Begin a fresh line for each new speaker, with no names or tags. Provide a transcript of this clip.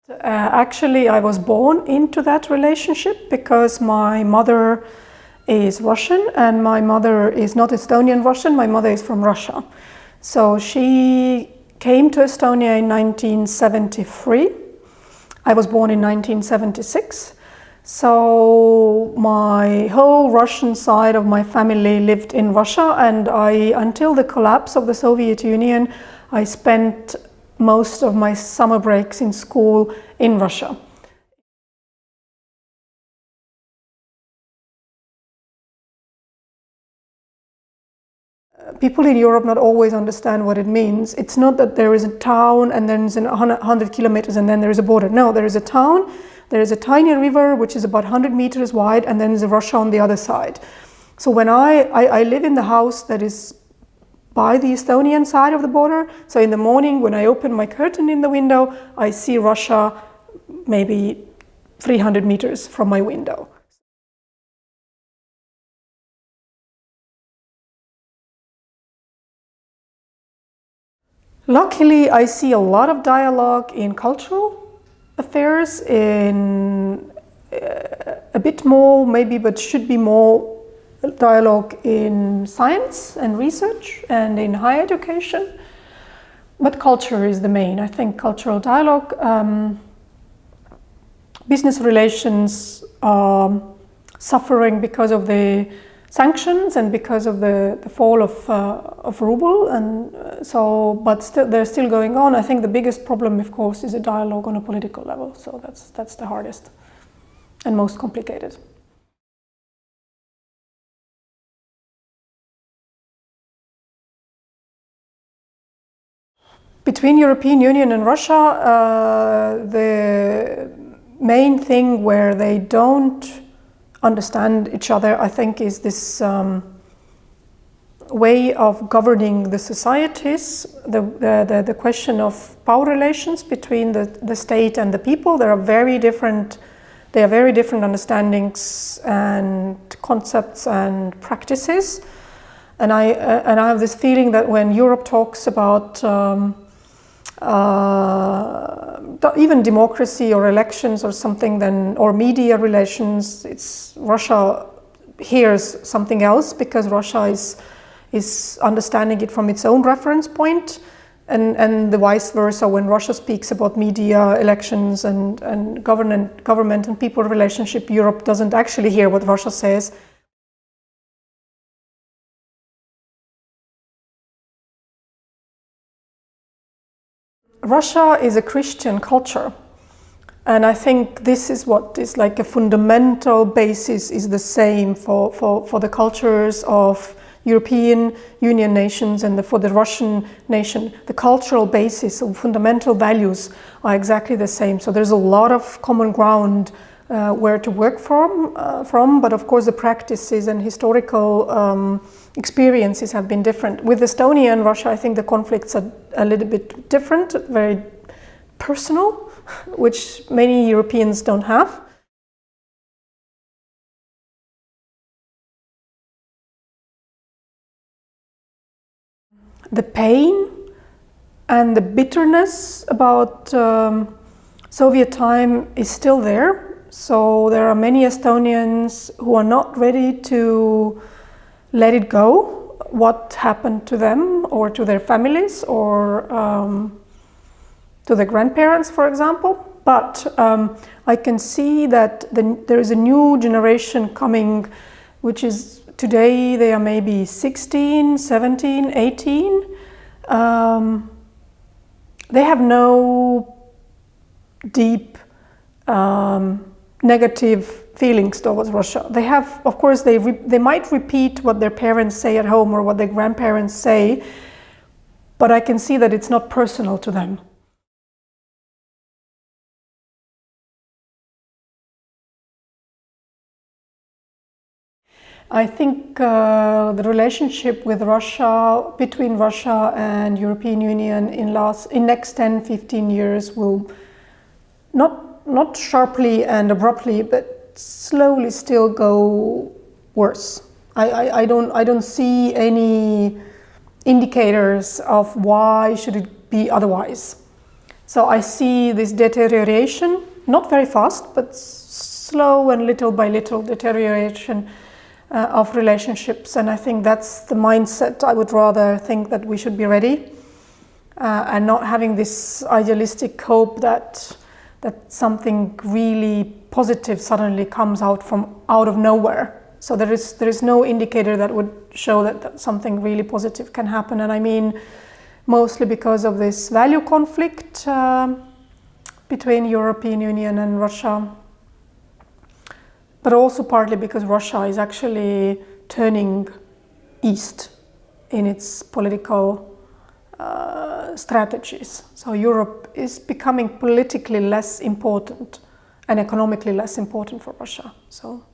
Actually, I was born into that relationship because my mother is Russian and my mother is not Estonian Russian, my mother is from Russia. So she came to Estonia in 1973. I was born in 1976. So my whole Russian side of my family lived in Russia, and until the collapse of the Soviet Union, I spent most of my summer breaks in school in Russia. People in Europe not always understand what it means. It's not that there is a town and then it's 100 kilometers and then there is a border. No, there is a town, there is a tiny river which is about 100 meters wide, and then there's Russia on the other side. So when I live in the house that is by the Estonian side of the border, so in the morning when I open my curtain in the window, I see Russia maybe 300 meters from my window. Luckily, I see a lot of dialogue in cultural affairs, in a bit more maybe, but should be more dialogue in science and research and in higher education. But culture is the main, I think, cultural dialogue. Business relations are suffering because of the sanctions and because of the fall of ruble, and but still they're still going on. I think the biggest problem, of course, is a dialogue on a political level. So that's the hardest and most complicated. Between European Union and Russia, the main thing where they don't understand each other, I think, is this way of governing the societies, the question of power relations between the state and the people. There are very different understandings and concepts and practices, and I have this feeling that when Europe talks about even democracy or elections or something, or media relations, Russia hears something else, because Russia is understanding it from its own reference point, and the vice versa. When Russia speaks about media, elections, and government and people relationship, Europe doesn't actually hear what Russia says. Russia is a Christian culture, and I think this is what is like a fundamental basis, is the same for the cultures of European Union nations and for the Russian nation. The cultural basis of fundamental values are exactly the same. So there's a lot of common ground where to work from, but of course the practices and historical experiences have been different. With Estonia and Russia, I think the conflicts are a little bit different, very personal, which many Europeans don't have. The pain and the bitterness about Soviet time is still there. So there are many Estonians who are not ready to let it go, what happened to them or to their families or to their grandparents, for example. But I can see that there is a new generation coming, which is today they are maybe 16, 17, 18. They have no deep negative feelings towards Russia. They have, of course, they might repeat what their parents say at home or what their grandparents say, but I can see that it's not personal to them. I think the relationship with Russia, between Russia and European Union in next 10, 15 years will not sharply and abruptly, but slowly still go worse. I don't see any indicators of why should it be otherwise. So I see this deterioration, not very fast, but slow and little by little deterioration of relationships. And I think that's the mindset. I would rather think that we should be ready and not having this idealistic hope that something really positive suddenly comes out of nowhere. So there is no indicator that would show that something really positive can happen. And I mean, mostly because of this value conflict between European Union and Russia, but also partly because Russia is actually turning east in its political strategies. So Europe is becoming politically less important and economically less important for Russia. So